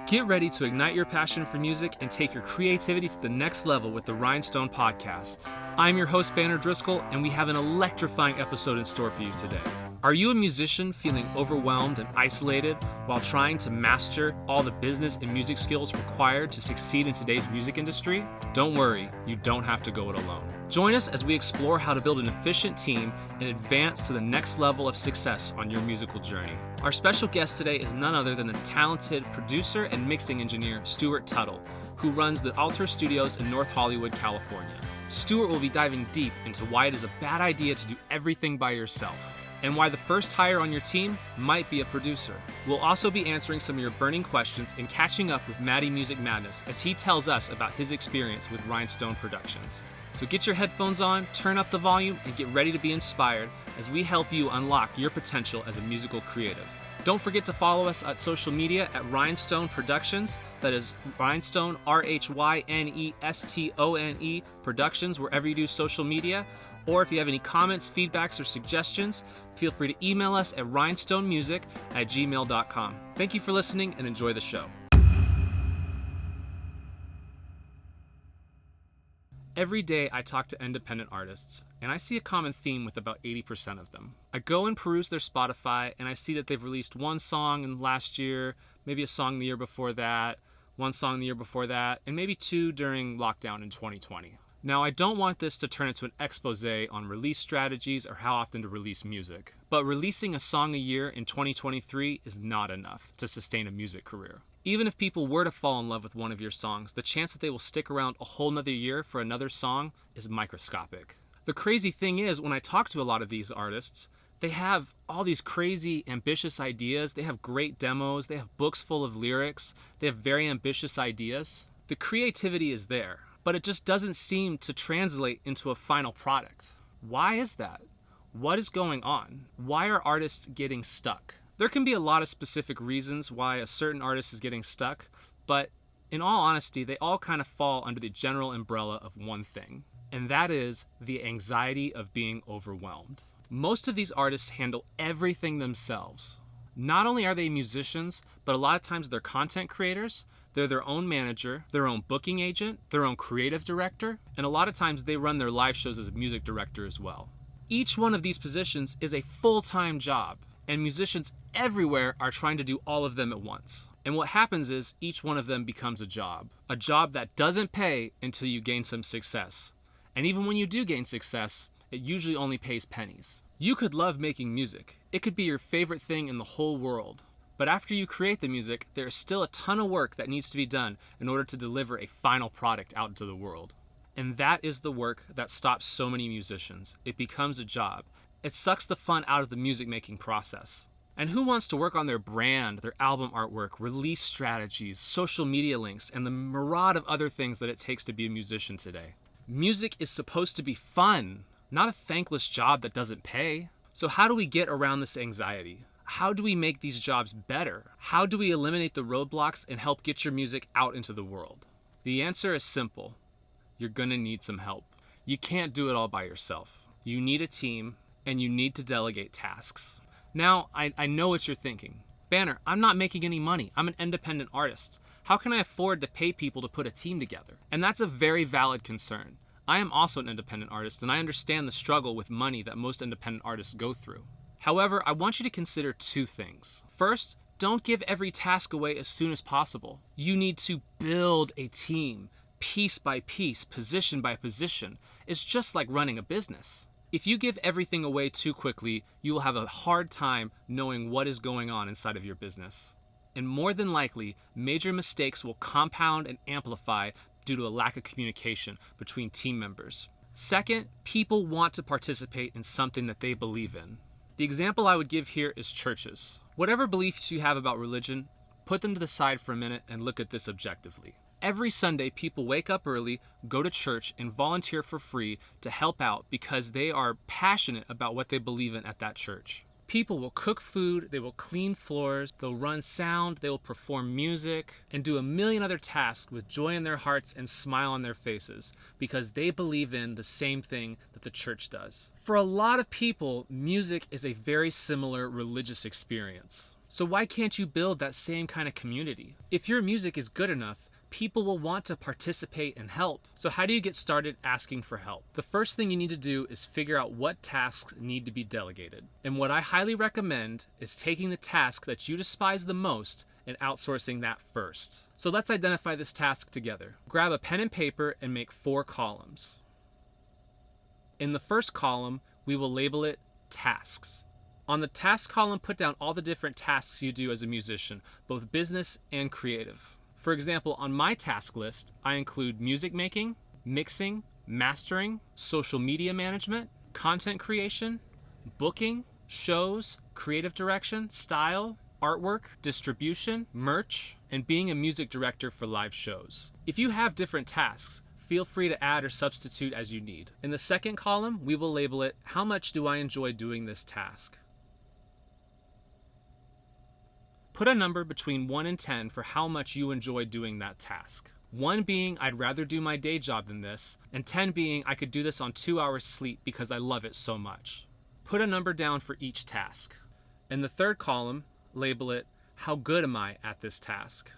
Get ready to ignite your passion for music and take your creativity to the next level with the Rhynestone Podcast. I'm your host, Banner Driskell, and we have an electrifying episode in store for you today. Are you a musician feeling overwhelmed and isolated while trying to master all the business and music skills required to succeed in today's music industry? Don't worry, you don't have to go it alone. Join us as we explore how to build an efficient team and advance to the next level of success on your musical journey. Our special guest today is none other than the talented producer and mixing engineer Stewart Tuttle, who runs the Alter Studios in North Hollywood, California. Stewart will be diving deep into why it is a bad idea to do everything by yourself, and why the first hire on your team might be a producer. We'll also be answering some of your burning questions and catching up with Matty Music Madness as he tells us about his experience with Rhynestone Productions. So get your headphones on, turn up the volume, and get ready to be inspired as we help you unlock your potential as a musical creative. Don't forget to follow us at social media at Rhynestone Productions. That is Rhynestone, Rhynestone Productions, wherever you do social media. Or if you have any comments, feedbacks, or suggestions, feel free to email us at rhynstonemusic@gmail.com. Thank you for listening and enjoy the show. Every day I talk to independent artists, and I see a common theme with about 80% of them. I go and peruse their Spotify, and I see that they've released one song in last year, maybe a song the year before that, one song the year before that, and maybe two during lockdown in 2020. Now, I don't want this to turn into an expose on release strategies or how often to release music, but releasing a song a year in 2023 is not enough to sustain a music career. Even if people were to fall in love with one of your songs, the chance that they will stick around a whole nother year for another song is microscopic. The crazy thing is, when I talk to a lot of these artists, they have all these crazy, ambitious ideas. They have great demos. They have books full of lyrics. They have very ambitious ideas. The creativity is there, but it just doesn't seem to translate into a final product. Why is that? What is going on? Why are artists getting stuck? There can be a lot of specific reasons why a certain artist is getting stuck, but in all honesty, they all kind of fall under the general umbrella of one thing, and that is the anxiety of being overwhelmed. Most of these artists handle everything themselves. Not only are they musicians, but a lot of times they're content creators, they're their own manager, their own booking agent, their own creative director, and a lot of times they run their live shows as a music director as well. Each one of these positions is a full-time job, and musicians everywhere are trying to do all of them at once. And what happens is each one of them becomes a job that doesn't pay until you gain some success. And even when you do gain success, it usually only pays pennies. You could love making music. It could be your favorite thing in the whole world. But after you create the music, there is still a ton of work that needs to be done in order to deliver a final product out into the world. And that is the work that stops so many musicians. It becomes a job. It sucks the fun out of the music making process. And who wants to work on their brand, their album artwork, release strategies, social media links, and the myriad of other things that it takes to be a musician today? Music is supposed to be fun, not a thankless job that doesn't pay. So how do we get around this anxiety? How do we make these jobs better? How do we eliminate the roadblocks and help get your music out into the world? The answer is simple. You're gonna need some help. You can't do it all by yourself. You need a team, and you need to delegate tasks. Now, I know what you're thinking. Banner, I'm not making any money. I'm an independent artist. How can I afford to pay people to put a team together? And that's a very valid concern. I am also an independent artist, and I understand the struggle with money that most independent artists go through. However, I want you to consider two things. First, don't give every task away as soon as possible. You need to build a team, piece by piece, position by position. It's just like running a business. If you give everything away too quickly, you will have a hard time knowing what is going on inside of your business. And more than likely, major mistakes will compound and amplify due to a lack of communication between team members. Second, people want to participate in something that they believe in. The example I would give here is churches. Whatever beliefs you have about religion, put them to the side for a minute and look at this objectively. Every Sunday, people wake up early, go to church, and volunteer for free to help out because they are passionate about what they believe in at that church. People will cook food, they will clean floors, they'll run sound, they will perform music, and do a million other tasks with joy in their hearts and smile on their faces because they believe in the same thing that the church does. For a lot of people, music is a very similar religious experience. So why can't you build that same kind of community? If your music is good enough, people will want to participate and help. So how do you get started asking for help? The first thing you need to do is figure out what tasks need to be delegated. And what I highly recommend is taking the task that you despise the most and outsourcing that first. So let's identify this task together. Grab a pen and paper and make 4 columns. In the first column, we will label it tasks. On the task column, put down all the different tasks you do as a musician, both business and creative. For example, on my task list, I include music making, mixing, mastering, social media management, content creation, booking, shows, creative direction, style, artwork, distribution, merch, and being a music director for live shows. If you have different tasks, feel free to add or substitute as you need. In the second column, we will label it, how much do I enjoy doing this task? Put a number between 1 and 10 for how much you enjoy doing that task. 1 being, I'd rather do my day job than this, and 10 being, I could do this on 2 hours sleep because I love it so much. Put a number down for each task. In the third column, label it, how good am I at this task?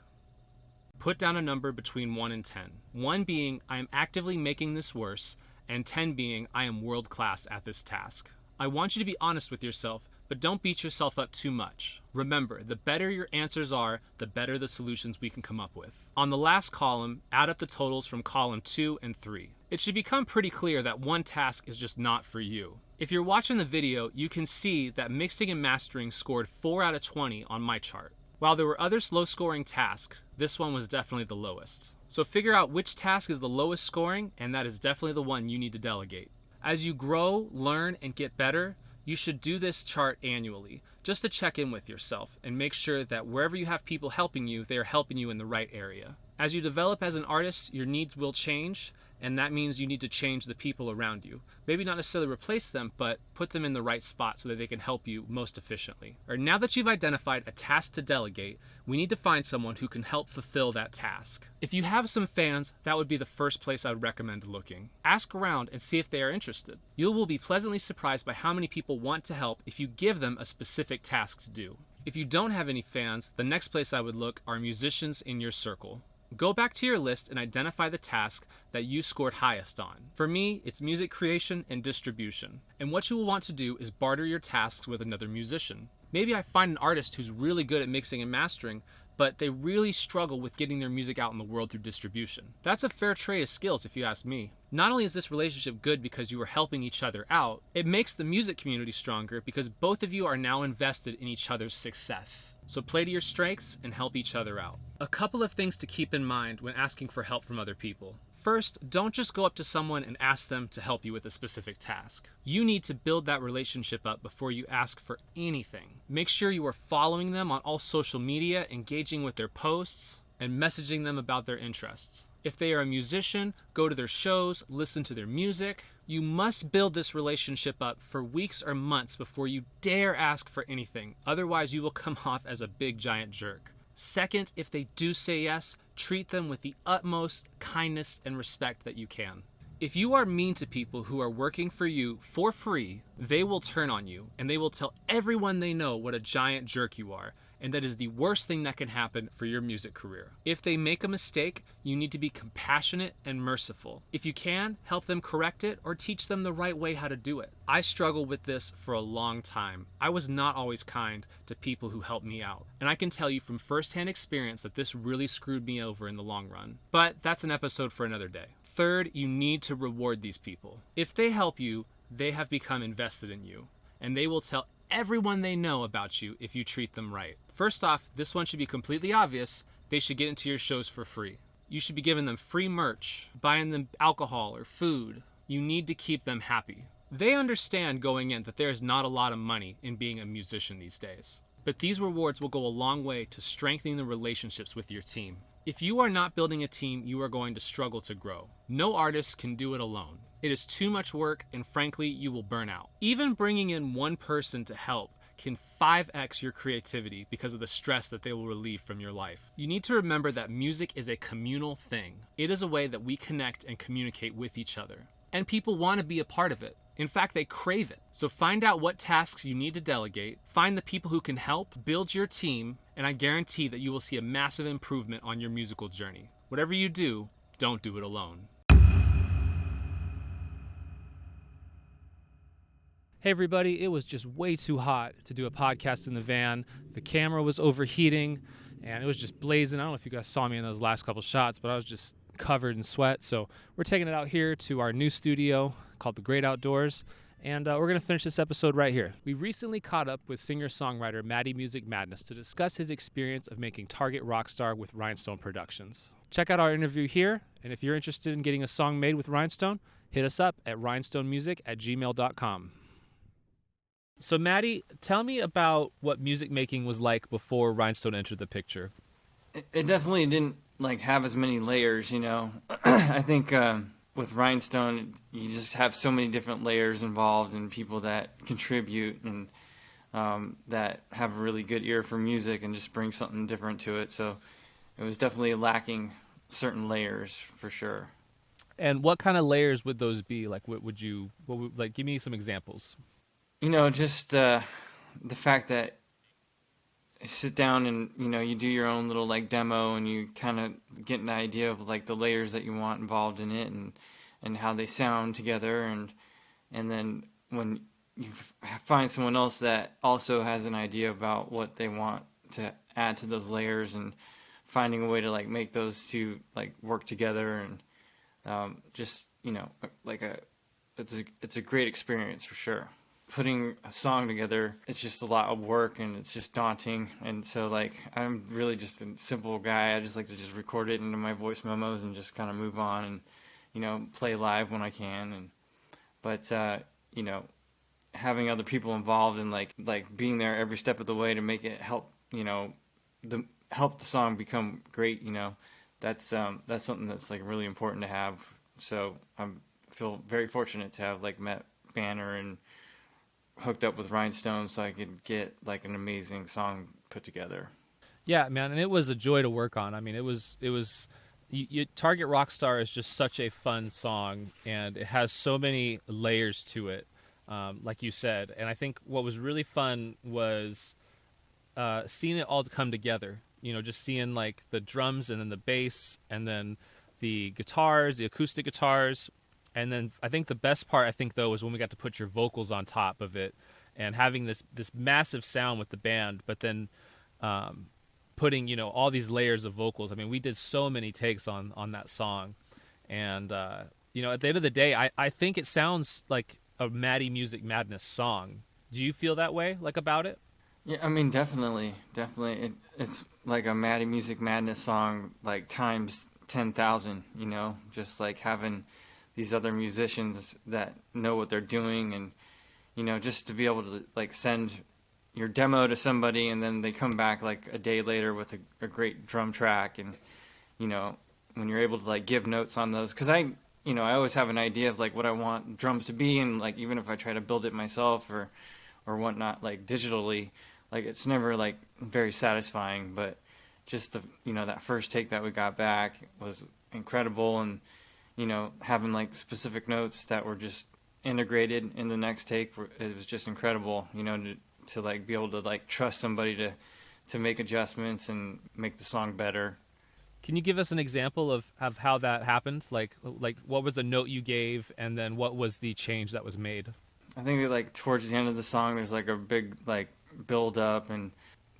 Put down a number between 1 and 10. 1 being, I am actively making this worse, and 10 being, I am world class at this task. I want you to be honest with yourself, but don't beat yourself up too much. Remember, the better your answers are, the better the solutions we can come up with. On the last column, add up the totals from column 2 and 3. It should become pretty clear that one task is just not for you. If you're watching the video, you can see that mixing and mastering scored 4 out of 20 on my chart. While there were other low-scoring tasks, this one was definitely the lowest. So figure out which task is the lowest scoring, and that is definitely the one you need to delegate. As you grow, learn, and get better, you should do this chart annually, just to check in with yourself and make sure that wherever you have people helping you, they are helping you in the right area. As you develop as an artist, your needs will change, and that means you need to change the people around you. Maybe not necessarily replace them, but put them in the right spot so that they can help you most efficiently. Or now that you've identified a task to delegate, we need to find someone who can help fulfill that task. If you have some fans, that would be the first place I would recommend looking. Ask around and see if they are interested. You will be pleasantly surprised by how many people want to help if you give them a specific task to do. If you don't have any fans, the next place I would look are musicians in your circle. Go back to your list and identify the task that you scored highest on. For me, it's music creation and distribution. And what you will want to do is barter your tasks with another musician. Maybe I find an artist who's really good at mixing and mastering, but they really struggle with getting their music out in the world through distribution. That's a fair trade of skills if you ask me. Not only is this relationship good because you are helping each other out, it makes the music community stronger because both of you are now invested in each other's success. So play to your strengths and help each other out. A couple of things to keep in mind when asking for help from other people. First, don't just go up to someone and ask them to help you with a specific task. You need to build that relationship up before you ask for anything. Make sure you are following them on all social media, engaging with their posts, and messaging them about their interests. If they are a musician, go to their shows, listen to their music. You must build this relationship up for weeks or months before you dare ask for anything. Otherwise, you will come off as a big giant jerk. Second, if they do say yes, treat them with the utmost kindness and respect that you can. If you are mean to people who are working for you for free, they will turn on you and they will tell everyone they know what a giant jerk you are, and that is the worst thing that can happen for your music career. If they make a mistake, you need to be compassionate and merciful. If you can, help them correct it or teach them the right way how to do it. I struggled with this for a long time. I was not always kind to people who helped me out, and I can tell you from firsthand experience that this really screwed me over in the long run. But that's an episode for another day. Third, you need to reward these people. If they help you, they have become invested in you, and they will tell everyone they know about you if you treat them right. First off, this one should be completely obvious. They should get into your shows for free. You should be giving them free merch, buying them alcohol or food. You need to keep them happy. They understand going in that there is not a lot of money in being a musician these days. But these rewards will go a long way to strengthening the relationships with your team. If you are not building a team, you are going to struggle to grow. No artist can do it alone. It is too much work, and frankly, you will burn out. Even bringing in one person to help can 5x your creativity because of the stress that they will relieve from your life. You need to remember that music is a communal thing. It is a way that we connect and communicate with each other. And people want to be a part of it. In fact, they crave it. So find out what tasks you need to delegate, find the people who can help, build your team, and I guarantee that you will see a massive improvement on your musical journey. Whatever you do, don't do it alone. Hey everybody, it was just way too hot to do a podcast in the van. The camera was overheating and it was just blazing. I don't know if you guys saw me in those last couple shots, but I was just covered in sweat. So we're taking it out here to our new studio called The Great Outdoors, and we're going to finish this episode right here. We recently caught up with singer-songwriter Matty Music Madness to discuss his experience of making Target Rockstar with Rhynestone Productions. Check out our interview here, and if you're interested in getting a song made with Rhynestone, hit us up at rhynstonemusic@gmail.com. So Matty, tell me about what music making was like before Rhynestone entered the picture. It definitely didn't have as many layers, I think with Rhynestone, you just have so many different layers involved and people that contribute and that have a really good ear for music and just bring something different to it. So it was definitely lacking certain layers for sure. And what kind of layers would those be? Like, give me some examples. Just the fact that you sit down and, you do your own little demo and you kind of get an idea of the layers that you want involved in it and how they sound together. And then when you find someone else that also has an idea about what they want to add to those layers and finding a way to make those two work together and it's a great experience for sure. Putting a song together, it's just a lot of work and it's just daunting. And so I'm really just a simple guy. I just like to just record it into my voice memos and just kind of move on and, play live when I can. But having other people involved and being there every step of the way to make it help, help the song become great, that's something that's really important to have. So I feel very fortunate to have met Banner and hooked up with Rhynestone so I could get an amazing song put together. Yeah, man, and it was a joy to work on. I mean, it was Target Rockstar is just such a fun song, and it has so many layers to it, like you said. And I think what was really fun was seeing it all come together. Just seeing the drums and then the bass and then the guitars, the acoustic guitars. And then I think the best part, though, was when we got to put your vocals on top of it and having this massive sound with the band, but then putting, all these layers of vocals. I mean, we did so many takes on that song. And, at the end of the day, I think it sounds like a Matty Music Madness song. Do you feel that way, about it? Yeah, I mean, definitely. It's like a Matty Music Madness song, times 10,000, just having these other musicians that know what they're doing and, just to be able to send your demo to somebody and then they come back a day later with a great drum track and, when you're able to give notes on those, because I always have an idea of what I want drums to be and even if I try to build it myself or whatnot, digitally, it's never very satisfying, but just the, that first take that we got back was incredible and, having specific notes that were just integrated in the next take, it was just incredible, to be able to trust somebody to make adjustments and make the song better. Can you give us an example of how that happened? Like what was the note you gave and then what was the change that was made? I think that towards the end of the song, there's a big build up and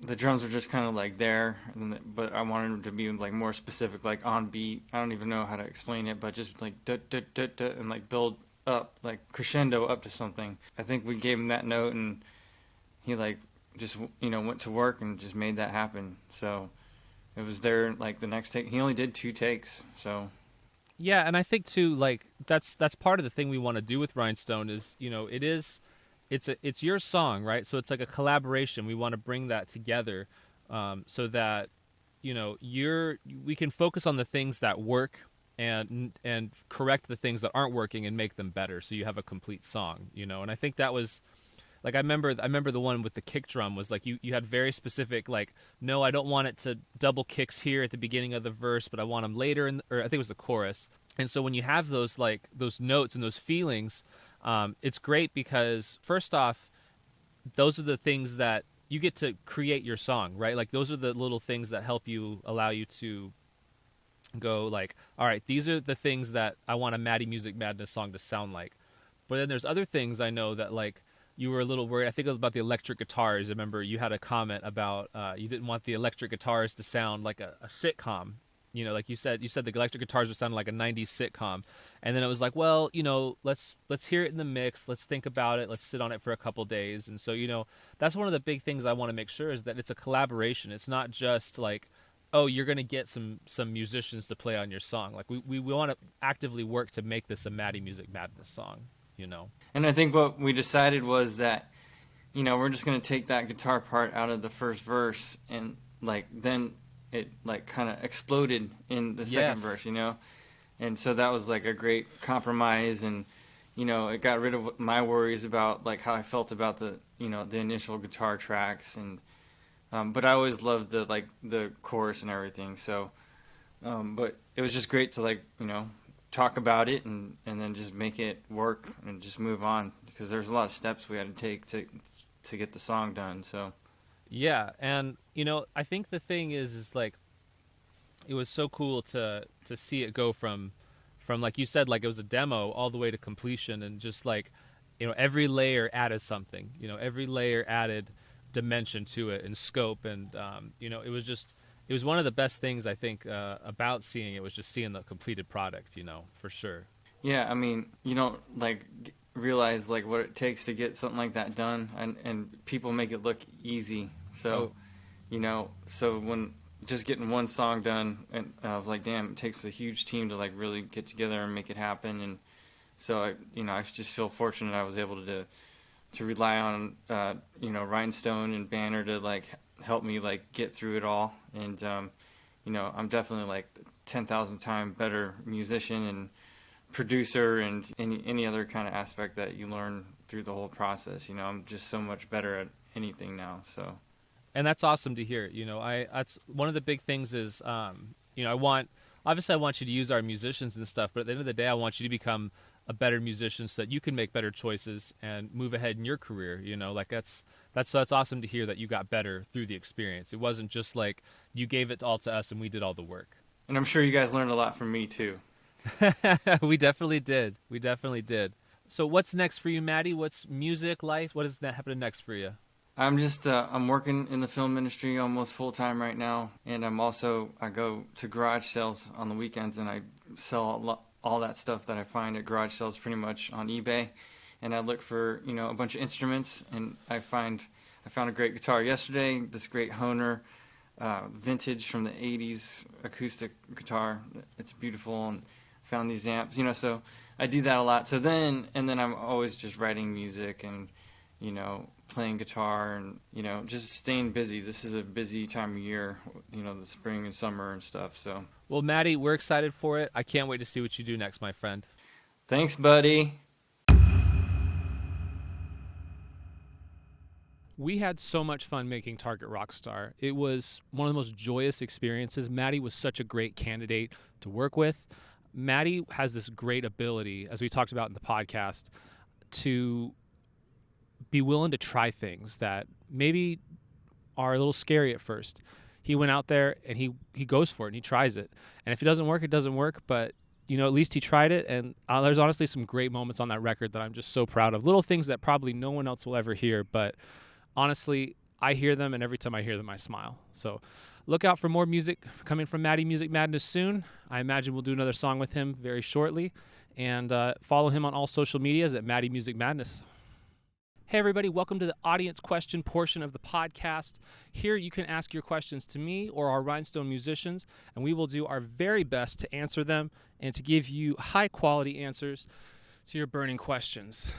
the drums were just kind of there, but I wanted them to be more specific, on beat. I don't even know how to explain it, but just da, da, da, da, and build up, crescendo up to something. I think we gave him that note, and he just went to work and just made that happen. So it was there the next take. He only did 2 takes, so. Yeah, and I think too that's part of the thing we want to do with Rhynestone is it's your song, right? So it's a collaboration. We want to bring that together so that we can focus on the things that work and correct the things that aren't working and make them better. So you have a complete song, And I think that was I remember the one with the kick drum was you had very specific no, I don't want it to double kicks here at the beginning of the verse, but I want them later or I think it was the chorus. And so when you have those those notes and those feelings, It's great because first off, those are the things that you get to create your song, right? Like those are the little things that help you, allow you to go like, all right, these are the things that I want a Matty Music Madness song to sound like. But then there's other things I know that like you were a little worried. I think about the electric guitars. I remember you had a comment about you didn't want the electric guitars to sound like a sitcom. You know, like you said the electric guitars would sound like a 90s sitcom. And then it was like, well, you know, let's hear it in the mix. Let's think about it. Let's sit on it for a couple days. And so, you know, that's one of the big things I want to make sure is that it's a collaboration. It's not just like, oh, you're going to get some musicians to play on your song. Like we want to actively work to make this a Matty Music Madness song, you know. And I think what we decided was that, you know, we're just going to take that guitar part out of the first verse, and like then it like kind of exploded in the second verse, you know. And so that was like a great compromise, and you know, it got rid of my worries about like how I felt about the, you know, the initial guitar tracks. And but I always loved the chorus and everything. So but it was just great to like, you know, talk about it and then just make it work and just move on, because there's a lot of steps we had to take to get the song done. So yeah, and you know, I think the thing is like it was so cool to see it go from like you said, like it was a demo all the way to completion, and just like, you know, every layer added something. You know, every layer added dimension to it and scope, and you know, it was one of the best things I think about seeing it was just seeing the completed product, you know, for sure. Yeah, I mean, you don't like realize like what it takes to get something like that done, and people make it look easy. So, you know, so when just getting one song done, and I was like, damn, it takes a huge team to like really get together and make it happen. And so I just feel fortunate I was able to rely on you know, Rhynestone and Banner to like help me like get through it all. And you know, I'm definitely like 10,000 times better musician and producer and any other kind of aspect that you learn through the whole process. You know, I'm just so much better at anything now. So, and that's awesome to hear. You know, that's one of the big things is you know, I want you to use our musicians and stuff, but at the end of the day, I want you to become a better musician so that you can make better choices and move ahead in your career. You know, like that's awesome to hear that you got better through the experience. It wasn't just like you gave it all to us and we did all the work. And I'm sure you guys learned a lot from me too. We definitely did. So what's next for you, Matty? What's music, life? What is happening next for you? I'm just I'm working in the film industry almost full time right now, and I go to garage sales on the weekends, and I sell all that stuff that I find at garage sales pretty much on eBay. And I look for, you know, a bunch of instruments, and I found a great guitar yesterday, this great Honer vintage from the 80s acoustic guitar. It's beautiful, and found these amps, you know, so I do that a lot. So then I'm always just writing music and, you know, playing guitar and, you know, just staying busy. This is a busy time of year, you know, the spring and summer and stuff. So, well, Matty, we're excited for it. I can't wait to see what you do next, my friend. Thanks, buddy. We had so much fun making Target Rockstar. It was one of the most joyous experiences. Matty was such a great candidate to work with. Matty has this great ability, as we talked about in the podcast, to be willing to try things that maybe are a little scary at first. He went out there and he goes for it and he tries it. And if it doesn't work, it doesn't work. But, you know, at least he tried it. And there's honestly some great moments on that record that I'm just so proud of. Little things that probably no one else will ever hear. But honestly, I hear them, and every time I hear them, I smile. So look out for more music coming from Matty Music Madness soon. I imagine we'll do another song with him very shortly. And follow him on all social medias at Matty Music Madness. Hey everybody, welcome to the audience question portion of the podcast. Here you can ask your questions to me or our Rhynestone musicians, and we will do our very best to answer them and to give you high quality answers to your burning questions.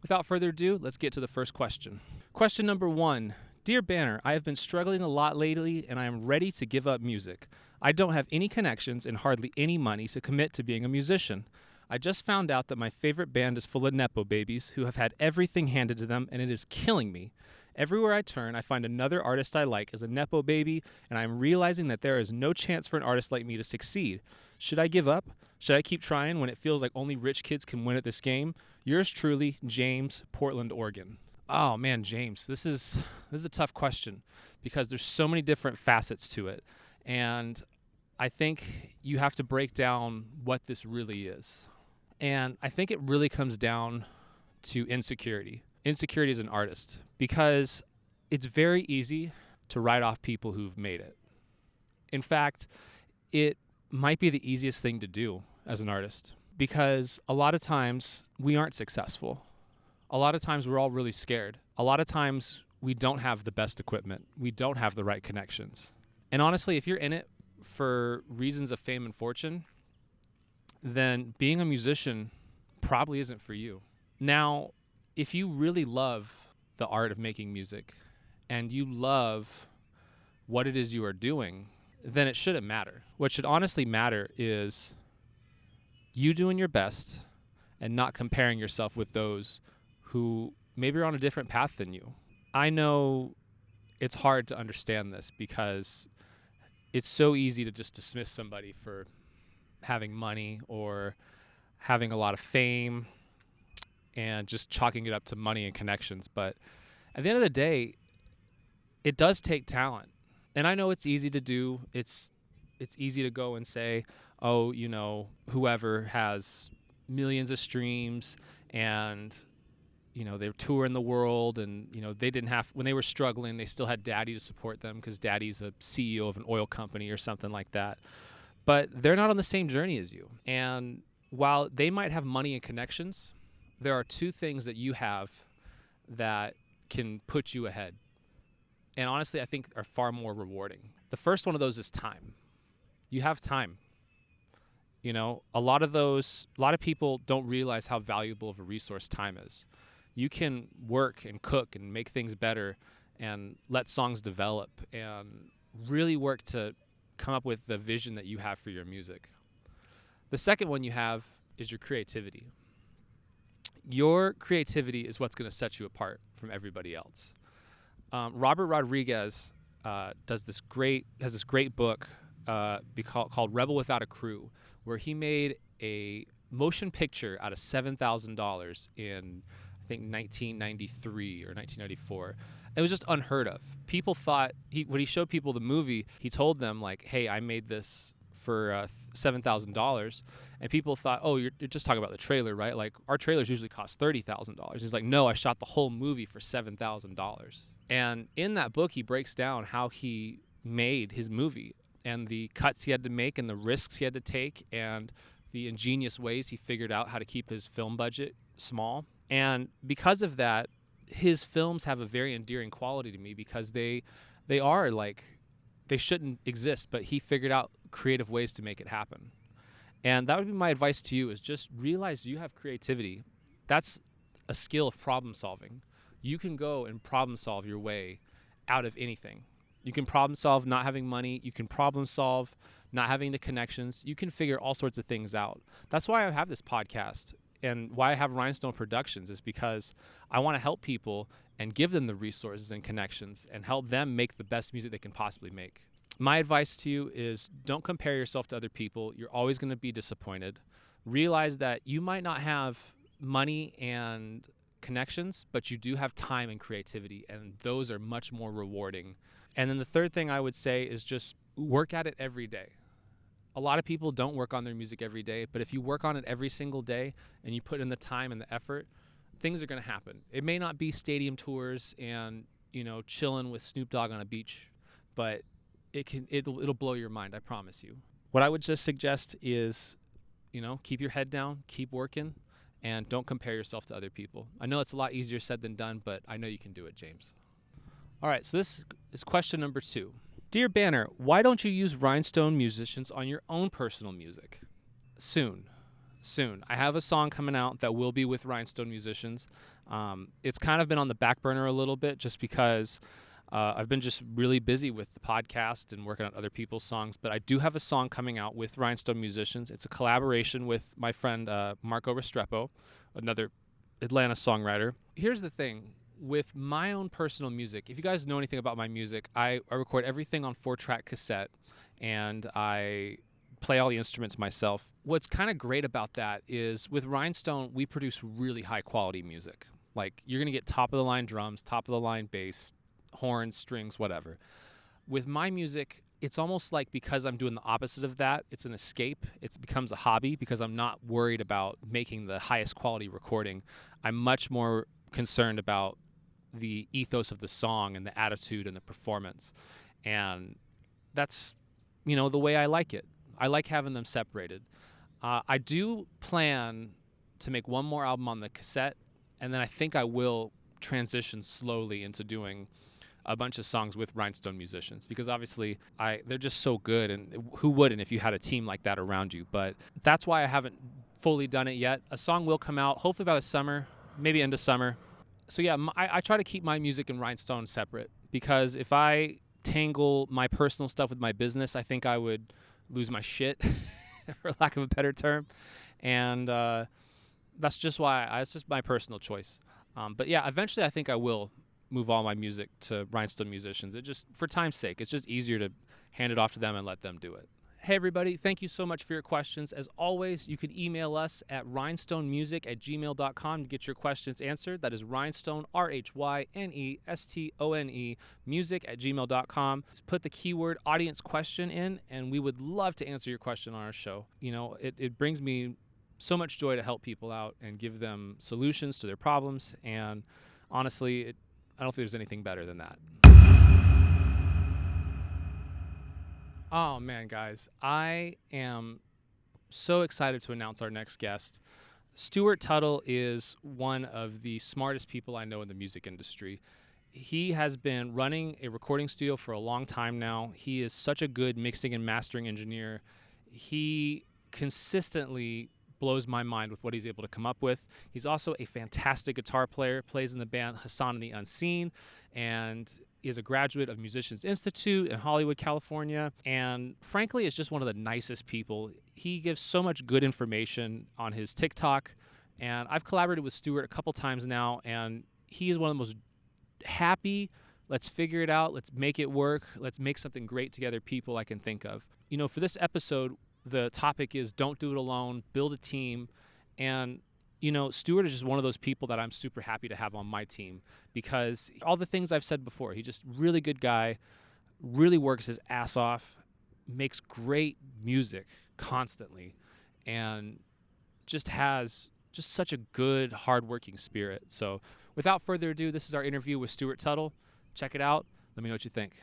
Without further ado, let's get to the first question. Question number 1. Dear Banner, I have been struggling a lot lately and I am ready to give up music. I don't have any connections and hardly any money to commit to being a musician. I just found out that my favorite band is full of nepo babies who have had everything handed to them, and it is killing me. Everywhere I turn, I find another artist I like as a nepo baby, and I am realizing that there is no chance for an artist like me to succeed. Should I give up? Should I keep trying when it feels like only rich kids can win at this game? Yours truly, James, Portland, Oregon. Oh man, James, this is a tough question because there's so many different facets to it. And I think you have to break down what this really is. And I think it really comes down to insecurity. Insecurity as an artist, because it's very easy to write off people who've made it. In fact, it might be the easiest thing to do as an artist, because a lot of times we aren't successful. A lot of times we're all really scared. A lot of times we don't have the best equipment. We don't have the right connections. And honestly, if you're in it for reasons of fame and fortune, then being a musician probably isn't for you. Now, if you really love the art of making music and you love what it is you are doing, then it shouldn't matter. What should honestly matter is you doing your best and not comparing yourself with those who maybe are on a different path than you. I know it's hard to understand this because it's so easy to just dismiss somebody for having money or having a lot of fame and just chalking it up to money and connections. But at the end of the day, it does take talent. And I know it's easy to do. It's easy to go and say, oh, you know, whoever has millions of streams and, you know, they're touring the world and, you know, they didn't have, when they were struggling, they still had daddy to support them because daddy's a CEO of an oil company or something like that. But they're not on the same journey as you. And while they might have money and connections, there are two things that you have that can put you ahead. And honestly, I think are far more rewarding. The first one of those is time. You have time. You know, a lot of people don't realize how valuable of a resource time is. You can work and cook and make things better and let songs develop and really work to come up with the vision that you have for your music. The second one you have is your creativity. Your creativity is what's going to set you apart from everybody else. Robert Rodriguez has this great book called Rebel Without a Crew, where he made a motion picture out of $7,000 in, I think, 1993 or 1994. It was just unheard of. People thought, when he showed people the movie, he told them, like, hey, I made this for $7,000. And people thought, oh, you're just talking about the trailer, right? Like, our trailers usually cost $30,000. He's like, no, I shot the whole movie for $7,000. And in that book, he breaks down how he made his movie and the cuts he had to make and the risks he had to take and the ingenious ways he figured out how to keep his film budget small. And because of that, his films have a very endearing quality to me because they are like, they shouldn't exist, but he figured out creative ways to make it happen. And that would be my advice to you, is just realize you have creativity. That's a skill of problem solving. You can go and problem solve your way out of anything. You can problem solve not having money. You can problem solve not having the connections. You can figure all sorts of things out. That's why I have this podcast and why I have Rhynestone Productions, is because I want to help people and give them the resources and connections and help them make the best music they can possibly make. My advice to you is don't compare yourself to other people. You're always going to be disappointed. Realize that you might not have money and connections, but you do have time and creativity, and those are much more rewarding. And then the third thing I would say is just work at it every day. A lot of people don't work on their music every day, but if you work on it every single day and you put in the time and the effort, things are going to happen. It may not be stadium tours and, you know, chilling with Snoop Dogg on a beach, but it'll blow your mind, I promise you. What I would just suggest is, you know, keep your head down, keep working, and don't compare yourself to other people. I know it's a lot easier said than done, but I know you can do it, James. All right, so this is question number 2. Dear Banner, why don't you use Rhinestone musicians on your own personal music? Soon. I have a song coming out that will be with Rhinestone musicians. It's kind of been on the back burner a little bit just because I've been just really busy with the podcast and working on other people's songs, but I do have a song coming out with Rhinestone musicians. It's a collaboration with my friend Marco Restrepo, another Atlanta songwriter. Here's the thing. With my own personal music, if you guys know anything about my music, I record everything on 4-track cassette, and I play all the instruments myself. what's kind of great about that is with Rhinestone, we produce really high quality music. Like, you're going to get top of the line drums, top of the line bass, horns, strings, whatever. With my music, it's almost like, because I'm doing the opposite of that, it's an escape. It becomes a hobby because I'm not worried about making the highest quality recording. I'm much more concerned about the ethos of the song and the attitude and the performance. And that's, the way I like it. I like having them separated. I do plan to make one more album on the cassette, and then I think I will transition slowly into doing a bunch of songs with Rhinestone musicians, because obviously they're just so good, and who wouldn't if you had a team like that around you? But that's why I haven't fully done it yet. A song will come out hopefully by the summer, maybe end of summer. So yeah, I try to keep my music and Rhinestone separate, because if I tangle my personal stuff with my business, I think I would lose my shit, for lack of a better term. And that's just it's just my personal choice. But yeah, eventually I think I will move all my music to Rhinestone musicians. It just, for time's sake, it's just easier to hand it off to them and let them do it. Hey everybody, thank you so much for your questions. As always, you can email us at rhinestonemusic@gmail.com to get your questions answered. That is Rhinestone, RHYNESTONE, music@gmail.com. Just put the keyword audience question in, and we would love to answer your question on our show. It brings me so much joy to help people out and give them solutions to their problems. And honestly, I don't think there's anything better than that. Oh, man, guys, I am so excited to announce our next guest. Stewart Tuttle is one of the smartest people I know in the music industry. He has been running a recording studio for a long time now. He is such a good mixing and mastering engineer. He consistently blows my mind with what he's able to come up with. He's also a fantastic guitar player, plays in the band Hassan and the Unseen, and is a graduate of Musicians Institute in Hollywood, California, and frankly is just one of the nicest people. He gives so much good information on his TikTok, and I've collaborated with Stewart a couple times now, and he is one of the most happy, let's figure it out, let's make it work, let's make something great together people I can think of. For this episode, the topic is don't do it alone, build a team. And, Stewart is just one of those people that I'm super happy to have on my team, because all the things I've said before, he's just really good guy, really works his ass off, makes great music constantly, and just has just such a good, hardworking spirit. So without further ado, this is our interview with Stewart Tuttle. Check it out. Let me know what you think.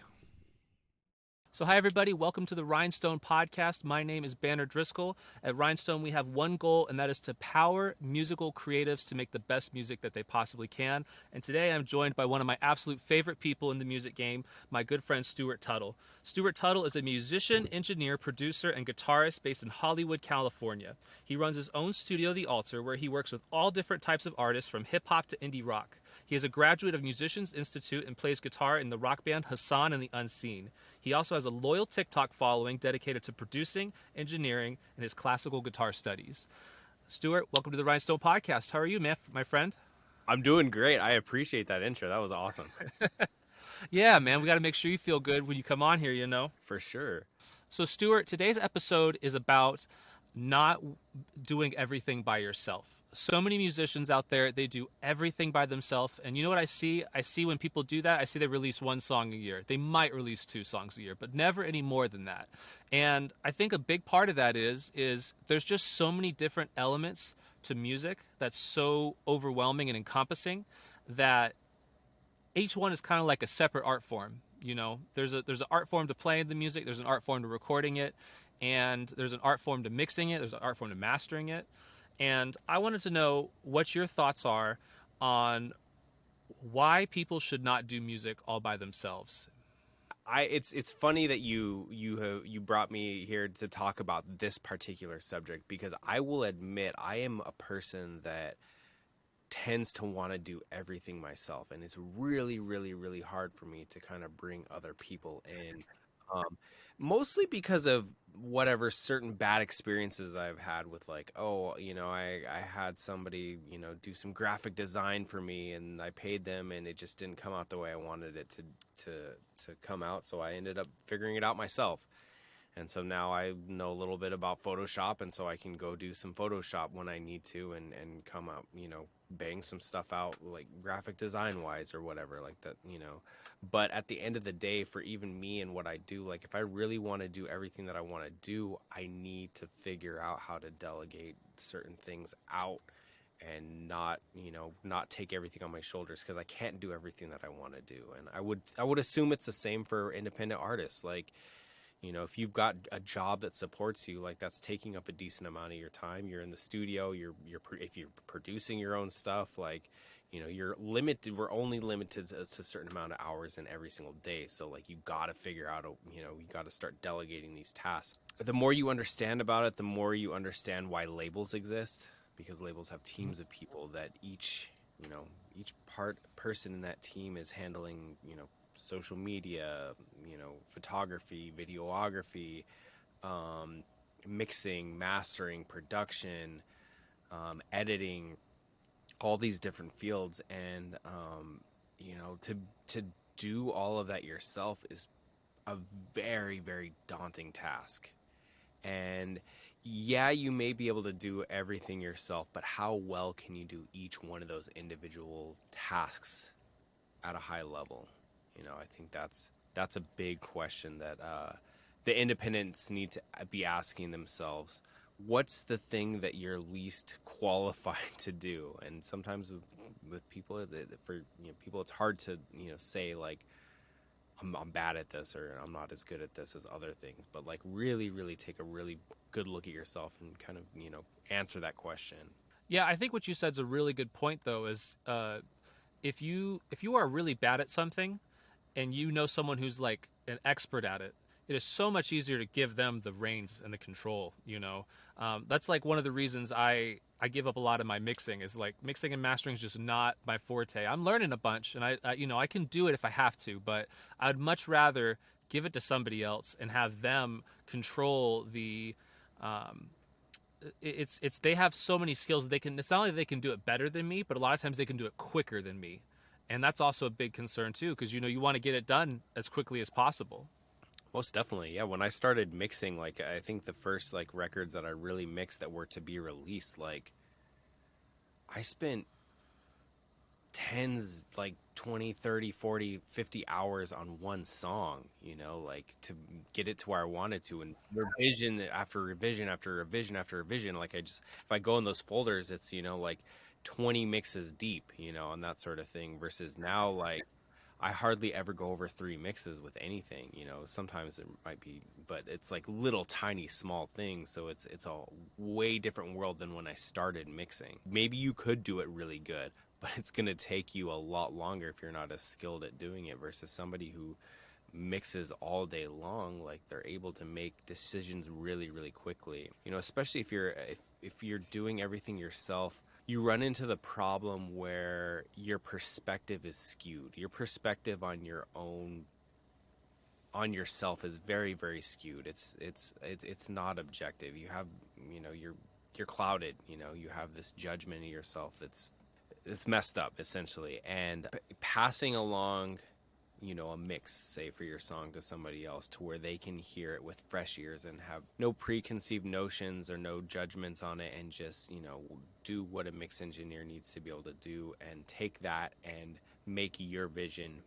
So hi everybody, welcome to the Rhynestone Podcast. My name is Banner Driskell. At Rhynestone we have one goal, and that is to power musical creatives to make the best music that they possibly can. And today I'm joined by one of my absolute favorite people in the music game, my good friend Stewart Tuttle. Stewart Tuttle is a musician, engineer, producer, and guitarist based in Hollywood, California. He runs his own studio, The Altar, where he works with all different types of artists from hip-hop to indie rock. He is a graduate of Musicians Institute and plays guitar in the rock band Hassan and the Unseen. He also has a loyal TikTok following dedicated to producing, engineering, and his classical guitar studies. Stewart, welcome to the Rhynestone Podcast. How are you, my friend? I'm doing great. I appreciate that intro. That was awesome. Yeah, man, we got to make sure you feel good when you come on here, For sure. So, Stewart, today's episode is about not doing everything by yourself. So many musicians out there, they do everything by themselves. And you know what I see? I see when people do that, I see they release one song a year. They might release 2 songs a year, but never any more than that. And I think a big part of that is there's just so many different elements to music that's so overwhelming and encompassing that each one is kind of like a separate art form. There's an art form to playing the music, there's an art form to recording it, and there's an art form to mixing it, there's an art form to mastering it. And I wanted to know what your thoughts are on why people should not do music all by themselves. It's funny that you brought me here to talk about this particular subject, because I will admit I am a person that tends to want to do everything myself, and it's really, really, really hard for me to kind of bring other people in. Mostly because of whatever certain bad experiences I've had with, like, I had somebody, do some graphic design for me, and I paid them, and it just didn't come out the way I wanted it to come out. So I ended up figuring it out myself. And so now I know a little bit about Photoshop, and so I can go do some Photoshop when I need to, and come out, bang some stuff out, like graphic design wise or whatever like that. But at the end of the day, for even me and what I do, like if I really want to do everything that I want to do, I need to figure out how to delegate certain things out and not take everything on my shoulders, because I can't do everything that I want to do. And I would assume it's the same for independent artists. Like, if you've got a job that supports you, like that's taking up a decent amount of your time. You're in the studio, if you're producing your own stuff, like, you're limited. We're only limited to a certain amount of hours in every single day. So like, you got to figure out, you got to start delegating these tasks. The more you understand about it, the more you understand why labels exist, because labels have teams of people that each person in that team is handling, social media, photography, videography, mixing, mastering, production, editing, all these different fields. And, to do all of that yourself is a very, very daunting task. And yeah, you may be able to do everything yourself, but how well can you do each one of those individual tasks at a high level? I think that's a big question that the independents need to be asking themselves. What's the thing that you're least qualified to do? And sometimes with people, people, it's hard to say like, I'm bad at this, or I'm not as good at this as other things. But like, really, really take a really good look at yourself and kind of answer that question. Yeah, I think what you said is a really good point, though. Is if you are really bad at something, and someone who's like an expert at it, it is so much easier to give them the reins and the control. That's like one of the reasons I give up a lot of my mixing, is like mixing and mastering is just not my forte. I'm learning a bunch, and I can do it if I have to, but I'd much rather give it to somebody else and have them control the. They have so many skills. It's not only they can do it better than me, but a lot of times they can do it quicker than me. And that's also a big concern too, because you want to get it done as quickly as possible. Most definitely, yeah. When I started mixing, like I think the first like records that I really mixed that were to be released, like I spent tens, like 20, 30, 40, 50 hours on one song, like to get it to where I wanted to, and revision after revision after revision after revision. Like if I go in those folders, it's like 20 mixes deep, and that sort of thing, versus now like I hardly ever go over 3 mixes with anything. Sometimes it might be, but it's like little tiny small things, so it's a way different world than when I started mixing. Maybe you could do it really good, but it's going to take you a lot longer if you're not as skilled at doing it, versus somebody who mixes all day long. Like they're able to make decisions really, really quickly, especially if you're doing everything yourself. You run into the problem where your perspective is skewed. Your perspective on yourself is very, very skewed. It's not objective. You have, you're clouded. You have this judgment of yourself it's messed up, essentially. And passing along, a mix, say, for your song to somebody else, to where they can hear it with fresh ears and have no preconceived notions or no judgments on it, and just, do what a mix engineer needs to be able to do, and take that and make your vision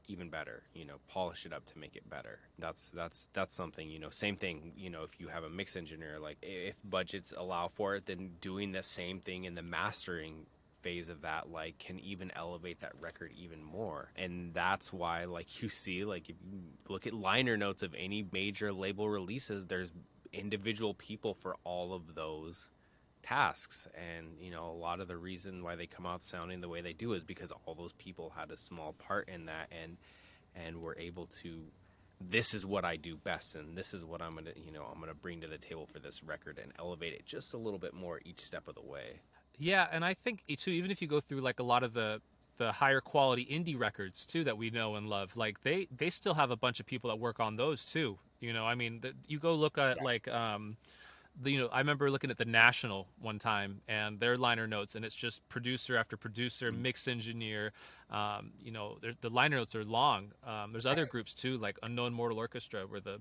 even better, polish it up to make it better. That's something, same thing, if you have a mix engineer, like if budgets allow for it, then doing the same thing in the mastering phase of that, like, can even elevate that record even more. And that's why, like, you see, like, if you look at liner notes of any major label releases, there's individual people for all of those tasks. And a lot of the reason why they come out sounding the way they do is because all those people had a small part in that, and were able to, this is what I do best, and this is what I'm gonna bring to the table for this record, and elevate it just a little bit more each step of the way. Yeah, and I think too, even if you go through like a lot of the higher quality indie records too that we know and love, like they still have a bunch of people that work on those too. I mean, you go look at like I remember looking at the National one time and their liner notes, and it's just producer after producer, mix engineer. The liner notes are long. There's other groups too, like Unknown Mortal Orchestra, where the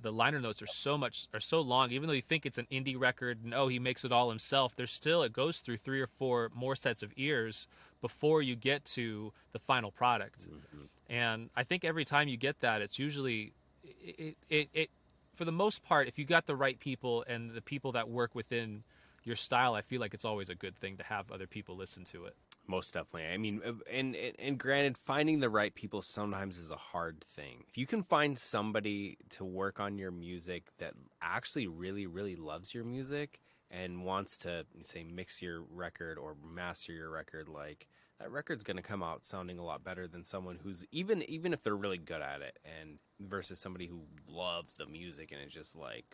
the liner notes are so long. Even though you think it's an indie record and he makes it all himself, it goes through 3 or 4 more sets of ears before you get to the final product. And I think every time you get that, it's usually it for the most part, if you got the right people and the people that work within your style, I feel like it's always a good thing to have other people listen to it. Most definitely. I mean, and granted, finding the right people sometimes is a hard thing. If you can find somebody to work on your music that actually really, really loves your music and wants to, say, mix your record or master your record, like, that record's going to come out sounding a lot better than someone who's, even if they're really good at it, and versus somebody who loves the music and is just like,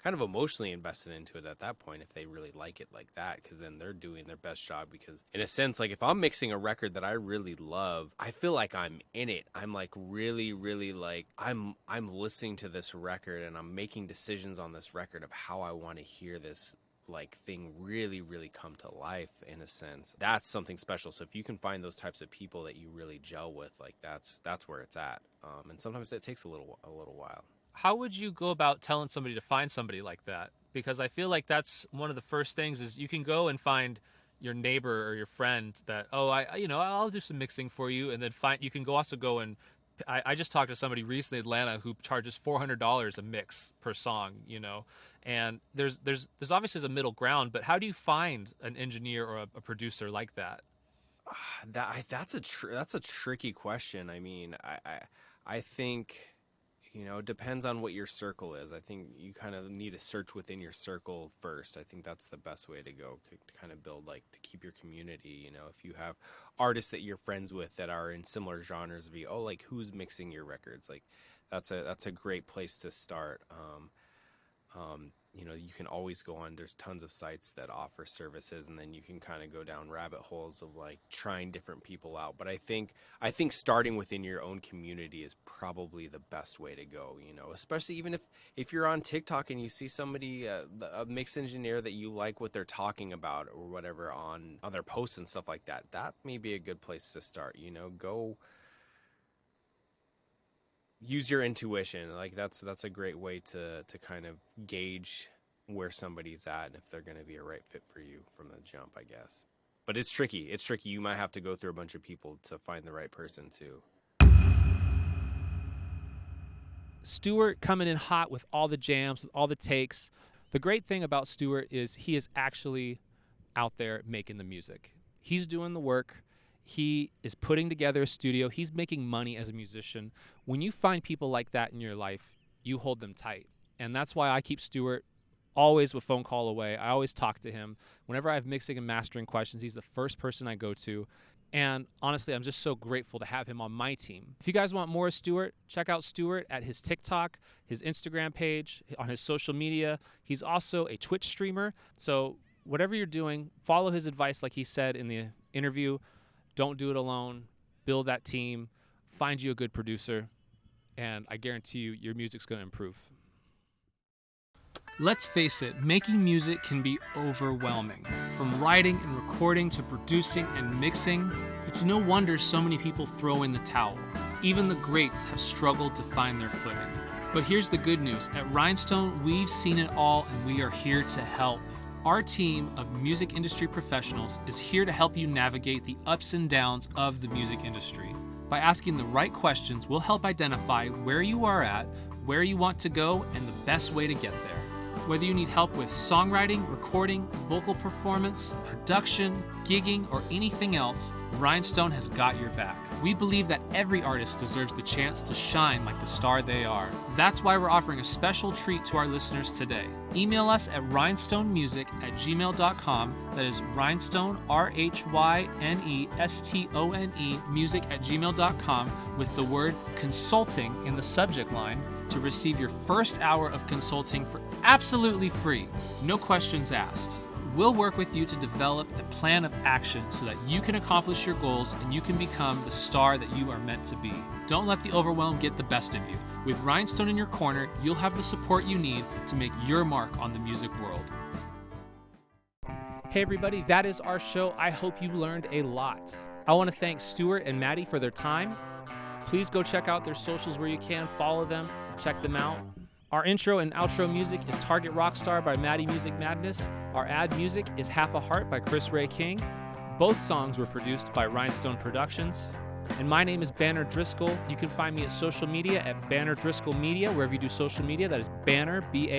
kind of emotionally invested into it at that point, if they really like it like that, because then they're doing their best job. Because in a sense, like, if I'm mixing a record that I really love, I feel like I'm in it. I'm like really, really like I'm listening to this record and I'm making decisions on this record of how I want to hear this like thing really, really come to life. In a sense, that's something special. So if you can find those types of people that you really gel with, like, that's where it's at. And sometimes it takes a little while. How would you go about telling somebody to find somebody like that? Because I feel like that's one of the first things is you can go and find your neighbor or your friend that, I'll do some mixing for you. And then you can also go and, I just talked to somebody recently in Atlanta who charges $400 a mix per song, and there's obviously a middle ground, but how do you find an engineer or a producer like that? That's a tricky question. I mean, I think, it depends on what your circle is. I think you kind of need to search within your circle first. I think that's the best way to go to kind of build, like, to keep your community. If you have artists that you're friends with that are in similar genres, like, who's mixing your records? Like, that's a great place to start. You can always go on, there's tons of sites that offer services, and then you can kind of go down rabbit holes of, like, trying different people out. But I think starting within your own community is probably the best way to go, especially even if you're on TikTok and you see somebody, a mix engineer that you like what they're talking about or whatever on other posts and stuff like that, that may be a good place to start. Go use your intuition. Like, that's a great way to kind of gauge where somebody's at and if they're going to be a right fit for you from the jump, I guess. But it's tricky. You might have to go through a bunch of people to find the right person too. Stewart coming in hot with all the jams, with all the takes. The great thing about Stewart is he is actually out there making the music. He's doing the work. He is putting together a studio. He's making money as a musician. When you find people like that in your life, you hold them tight. And that's why I keep Stewart always a phone call away. I always talk to him. Whenever I have mixing and mastering questions, he's the first person I go to. And honestly, I'm just so grateful to have him on my team. If you guys want more of Stewart, check out Stewart at his TikTok, his Instagram page, on his social media. He's also a Twitch streamer. So whatever you're doing, follow his advice like he said in the interview. Don't do it alone. Build that team. Find you a good producer. And I guarantee you, your music's going to improve. Let's face it, making music can be overwhelming. From writing and recording to producing and mixing, it's no wonder so many people throw in the towel. Even the greats have struggled to find their footing. But here's the good news. At Rhynestone, we've seen it all and we are here to help. Our team of music industry professionals is here to help you navigate the ups and downs of the music industry. By asking the right questions, we'll help identify where you are at, where you want to go, and the best way to get there. Whether you need help with songwriting, recording, vocal performance, production, gigging, or anything else, Rhynestone has got your back. We believe that every artist deserves the chance to shine like the star they are. That's why we're offering a special treat to our listeners today. Email us at rhynestonemusic@gmail.com. That is Rhynestone, RHYNESTONE, music@gmail.com with the word consulting in the subject line to receive your first hour of consulting for absolutely free. No questions asked. We'll work with you to develop a plan of action so that you can accomplish your goals and you can become the star that you are meant to be. Don't let the overwhelm get the best of you. With Rhynestone in your corner, you'll have the support you need to make your mark on the music world. Hey everybody, that is our show. I hope you learned a lot. I want to thank Stewart and Matty for their time. Please go check out their socials where you can, follow them. Check them out. Our intro and outro music is Target Rockstar by Matty Music Madness. Our ad music is Half a Heart by Chris Ray King. Both songs were produced by Rhynestone Productions. And my name is Banner Driskell. You can find me at social media at Banner Driskell Media, wherever you do social media. That is Banner, Banner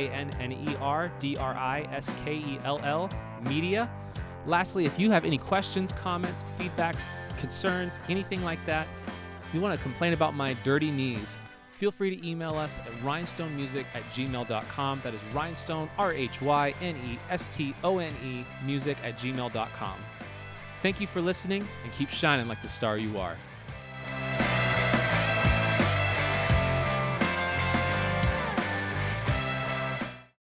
Driskell Media. Lastly, if you have any questions, comments, feedbacks, concerns, anything like that, you want to complain about my dirty knees, feel free to email us at rhynestonemusic@gmail.com. That is Rhynestone, RHYNESTONE music@gmail.com. Thank you for listening, and keep shining like the star you are.